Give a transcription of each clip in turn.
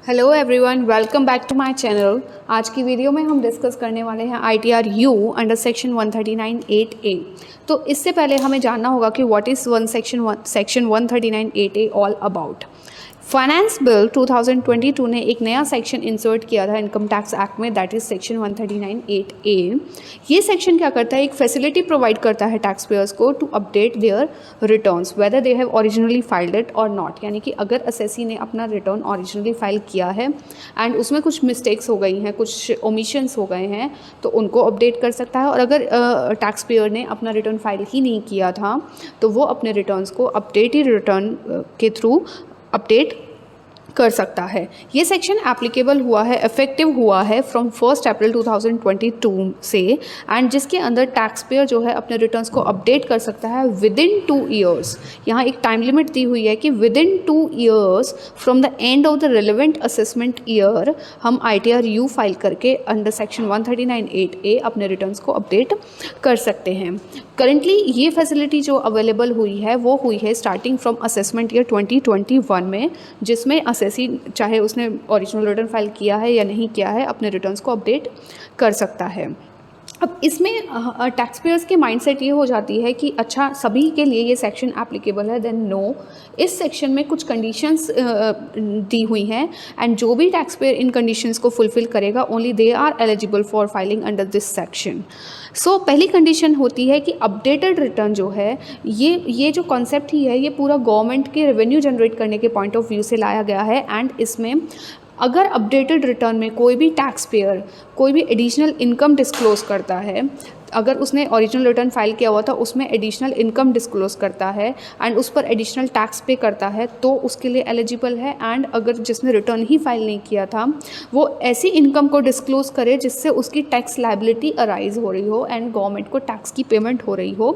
Hello everyone, welcome back to my channel. आज की video में हम डिस्कस करने वाले हैं ITR U under section 139(8)A। तो इससे पहले हमें जानना होगा कि what is section 139(8)A all about. Finance bill 2022 ने एक नया सेक्शन इंसर्ट किया था इनकम टैक्स एक्ट में, दैट इज़ सेक्शन 139(8)A। ये सेक्शन क्या करता है, एक फैसिलिटी प्रोवाइड करता है टैक्स पेयर्स को to update their returns whether they have originally filed it और नॉट। यानी कि अगर असेसी ने अपना रिटर्न ओरिजिनली फाइल किया है एंड उसमें कुछ मिस्टेक्स हो गई हैं, कुछ ओमिशंस हो गए हैं, तो उनको अपडेट कर सकता है। और अगर टैक्स पेयर ने अपना रिटर्न फाइल ही नहीं किया था तो वो अपने रिटर्न्स को अपडेटेड रिटर्न के थ्रू अपडेट कर सकता है। ये सेक्शन एप्लीकेबल हुआ है, इफेक्टिव हुआ है फ्रॉम 1 अप्रैल 2022 से, एंड जिसके अंदर टैक्स पेयर जो है अपने रिटर्न्स को अपडेट कर सकता है विद इन 2 ईयर्स। यहाँ एक टाइम लिमिट दी हुई है कि with in 2 years from the end of the relevant assessment year हम ITR U फाइल करके अंडर सेक्शन 139(8)A अपने रिटर्न्स को अपडेट कर सकते हैं। करंटली ये फैसिलिटी जो अवेलेबल हुई है वो हुई है स्टार्टिंग फ्रॉम असेसमेंट ईयर 2021 में, जिसमें असेसी चाहे उसने ओरिजिनल रिटर्न फाइल किया है या नहीं किया है अपने रिटर्न्स को अपडेट कर सकता है। अब इसमें टैक्स पेयर्स के माइंडसेट ये हो जाती है कि अच्छा सभी के लिए ये सेक्शन एप्लीकेबल है, देन नो। इस सेक्शन में कुछ कंडीशंस दी हुई हैं एंड जो भी टैक्स पेयर इन कंडीशंस को फुलफिल करेगा only they are eligible for filing under this section. So पहली कंडीशन होती है कि अपडेटेड रिटर्न जो है ये जो कॉन्सेप्ट ही है ये पूरा गवर्नमेंट के रेवेन्यू जनरेट करने के पॉइंट ऑफ व्यू से लाया गया है। एंड इसमें अगर अपडेटेड रिटर्न में कोई भी टैक्स पेयर कोई भी एडिशनल इनकम डिस्क्लोज़ करता है, अगर उसने ओरिजिनल रिटर्न फाइल किया हुआ था उसमें एडिशनल इनकम डिस्क्लोज़ करता है एंड उस पर एडिशनल टैक्स पे करता है तो उसके लिए एलिजिबल है। एंड अगर जिसने रिटर्न ही फाइल नहीं किया था वो ऐसी इनकम को डिस्क्लोज़ करे जिससे उसकी टैक्स लायबिलिटी अराइज हो रही हो एंड गवर्नमेंट को टैक्स की पेमेंट हो रही हो,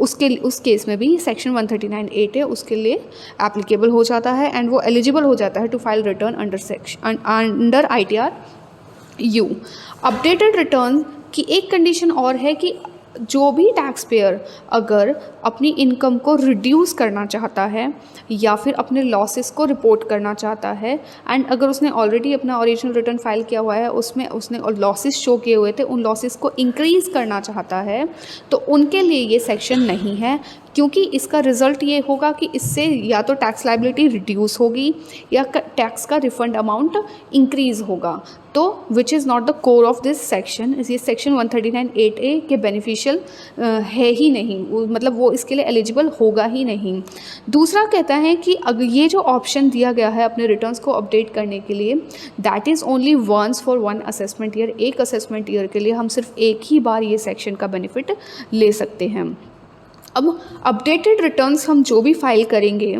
उस केस में भी सेक्शन 139(8) उसके लिए एप्लीकेबल हो जाता है एंड वो एलिजिबल हो जाता है to file return under ITR U। Updated return की एक कंडीशन और है कि जो भी टैक्स पेयर अगर अपनी इनकम को रिड्यूस करना चाहता है या फिर अपने लॉसेस को रिपोर्ट करना चाहता है एंड अगर उसने ऑलरेडी अपना ओरिजिनल रिटर्न फाइल किया हुआ है उसमें उसने लॉसेस शो किए हुए थे, उन लॉसेस को इंक्रीज़ करना चाहता है तो उनके लिए ये सेक्शन नहीं है, क्योंकि इसका रिज़ल्ट ये होगा कि इससे या तो टैक्स लायबिलिटी रिड्यूस होगी या टैक्स का रिफंड अमाउंट इंक्रीज़ होगा, तो which is not the core of this section. ये सेक्शन 139(8)A के बेनिफिशियल है ही नहीं, मतलब वो इसके लिए एलिजिबल होगा ही नहीं। दूसरा कहता है कि अगर ये जो ऑप्शन दिया गया है अपने रिटर्न्स को अपडेट करने के लिए, that is only once for 1 assessment year. एक असेसमेंट ईयर के लिए हम सिर्फ एक ही बार ये सेक्शन का बेनिफिट ले सकते हैं। अब अपडेटेड रिटर्न्स हम जो भी फाइल करेंगे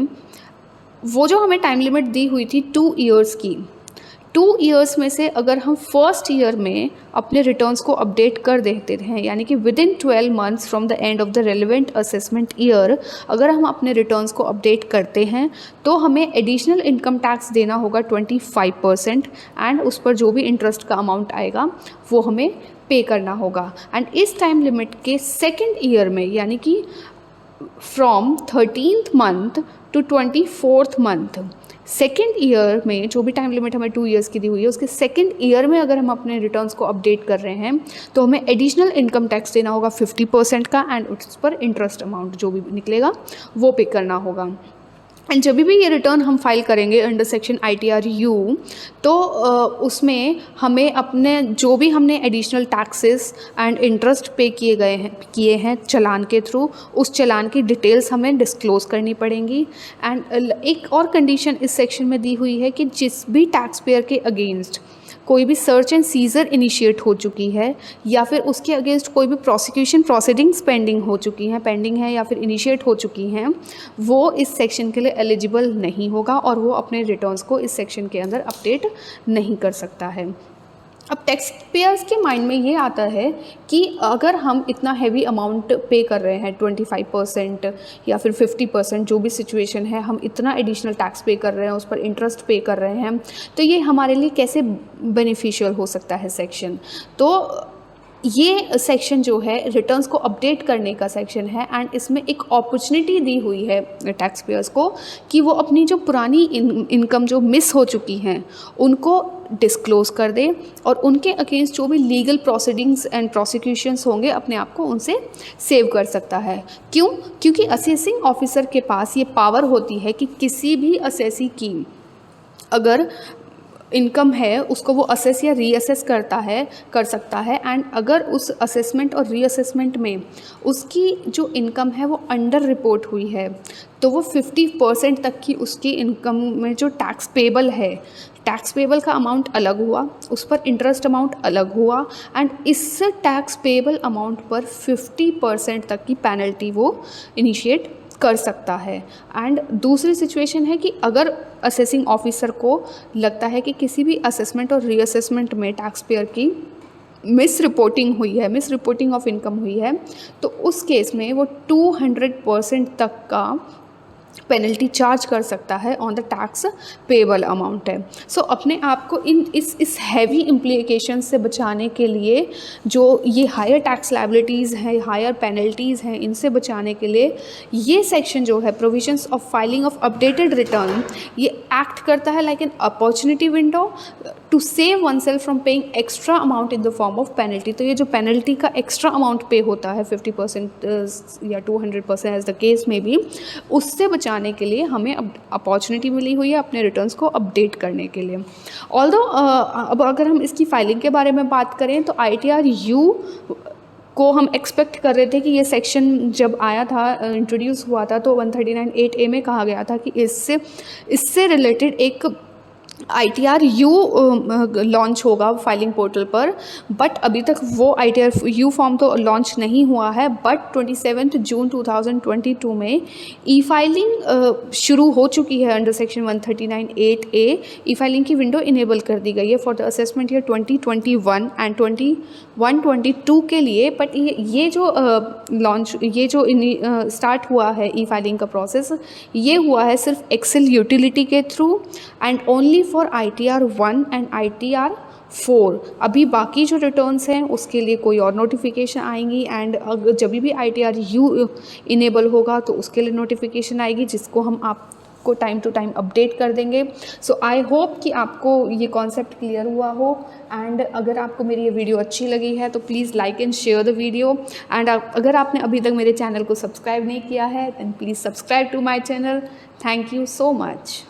वो जो हमें टाइम लिमिट दी हुई थी 2 ईयर्स की, 2 ईयर्स में से अगर हम फर्स्ट ईयर में अपने रिटर्न्स को अपडेट कर देते हैं, यानी कि with in 12 months from the end of the relevant assessment year अगर हम अपने रिटर्न्स को अपडेट करते हैं तो हमें एडिशनल इनकम टैक्स देना होगा 25% एंड उस पर जो भी इंटरेस्ट का अमाउंट आएगा वो हमें पे करना होगा। एंड इस टाइम लिमिट के सेकेंड ईयर में, यानी कि from 13th month to 24th month, second year में जो भी टाइम लिमिट हमें 2 ईयर्स की दी हुई है उसके सेकेंड ईयर में अगर हम अपने रिटर्न्स को अपडेट कर रहे हैं तो हमें एडिशनल इनकम टैक्स देना होगा 50% का एंड उस पर इंटरेस्ट अमाउंट जो भी निकलेगा वो पे करना होगा। एंड जब भी ये रिटर्न हम फाइल करेंगे अंडर सेक्शन ITR U तो उसमें हमें अपने जो भी हमने एडिशनल टैक्सेस एंड इंटरेस्ट पे किए हैं चलान के थ्रू, उस चलान की डिटेल्स हमें डिस्क्लोज़ करनी पड़ेंगी। एंड एक और कंडीशन इस सेक्शन में दी हुई है कि जिस भी टैक्स पेयर के अगेंस्ट कोई भी सर्च एंड सीजर इनिशिएट हो चुकी है या फिर उसके अगेंस्ट कोई भी प्रोसिक्यूशन प्रोसीडिंग्स पेंडिंग है या फिर इनिशिएट हो चुकी हैं, वो इस सेक्शन के लिए एलिजिबल नहीं होगा और वो अपने रिटर्न्स को इस सेक्शन के अंदर अपडेट नहीं कर सकता है। अब टैक्स पेयर्स के माइंड में ये आता है कि अगर हम इतना हैवी अमाउंट पे कर रहे हैं 25% या फिर 50%, जो भी सिचुएशन है, हम इतना एडिशनल टैक्स पे कर रहे हैं, उस पर इंटरेस्ट पे कर रहे हैं, तो ये हमारे लिए कैसे बेनिफिशियल हो सकता है सेक्शन। तो ये सेक्शन जो है रिटर्न्स को अपडेट करने का सेक्शन है एंड इसमें एक अपॉर्चुनिटी दी हुई है टैक्स पेयर्स को कि वो अपनी जो पुरानी इनकम जो मिस हो चुकी हैं उनको डिस्क्लोज कर दे और उनके अगेंस्ट जो भी लीगल प्रोसीडिंग्स एंड प्रोसिक्यूशंस होंगे अपने आप को उनसे सेव कर सकता है। क्यों? क्योंकि असेसिंग ऑफिसर के पास ये पावर होती है कि किसी भी असेसी की अगर इनकम है उसको वो असेस या रीअसेस कर सकता है एंड अगर उस असेसमेंट और रीअसेसमेंट में उसकी जो इनकम है वो अंडर रिपोर्ट हुई है तो वो 50% तक की उसकी इनकम में जो टैक्स पेबल है, टैक्स पेबल का अमाउंट अलग हुआ, उस पर इंटरेस्ट अमाउंट अलग हुआ एंड इस टैक्स पेबल अमाउंट पर 50% तक की पेनल्टी वो इनिशिएट कर सकता है। एंड दूसरी सिचुएशन है कि अगर असेसिंग ऑफिसर को लगता है कि किसी भी असेसमेंट और रीअसेसमेंट में टैक्स पेयर की मिस रिपोर्टिंग ऑफ इनकम हुई है तो उस केस में वो 200% तक का पेनल्टी चार्ज कर सकता है on the tax payable amount है। सो अपने आप को इस हैवी इम्प्लीकेशन से बचाने के लिए जो ये हायर टैक्स लायबिलिटीज़ हैं, हायर पेनल्टीज़ हैं, इनसे बचाने के लिए ये सेक्शन जो है provisions of filing of updated return ये एक्ट करता है like an opportunity window to save oneself from paying extra amount in the form of penalty. तो ये जो पेनल्टी का एक्स्ट्रा अमाउंट पे होता है 50% या 200% एज द केस में भी, उससे बचाने के लिए हमें अब अपॉर्चुनिटी मिली हुई है अपने रिटर्न्स को अपडेट करने के लिए। ऑल्दो अब अगर हम इसकी फाइलिंग के बारे में बात करें तो ITR U को हम एक्सपेक्ट कर रहे थे कि ये सेक्शन जब आया था, इंट्रोड्यूस हुआ था तो 139(8)A में कहा गया था कि इससे रिलेटेड एक ITR U लॉन्च होगा फाइलिंग पोर्टल पर, बट अभी तक वो ITR U फॉर्म तो लॉन्च नहीं हुआ है। बट 27 जून 2022 में ई फाइलिंग शुरू हो चुकी है अंडर सेक्शन 139(8)A। ई फाइलिंग की विंडो इनेबल कर दी गई है for the assessment year 2021 and 21-22 के लिए। बट ये जो स्टार्ट हुआ है ई फाइलिंग का प्रोसेस, ये हुआ है सिर्फ एक्सेल यूटिलिटी के through and only for ITR 1 and ITR 4। अभी बाकी जो रिटर्न्स हैं उसके लिए कोई और नोटिफिकेशन आएंगी एंड जब भी ITR U इनेबल होगा तो उसके लिए नोटिफिकेशन आएगी जिसको हम आपको टाइम टू टाइम अपडेट कर देंगे। सो आई होप कि आपको ये कॉन्सेप्ट क्लियर हुआ हो एंड अगर आपको मेरी ये वीडियो अच्छी लगी है तो please like and share the video and अगर आपने अभी तक मेरे चैनल को सब्सक्राइब नहीं किया है then please subscribe to my channel. Thank you so much.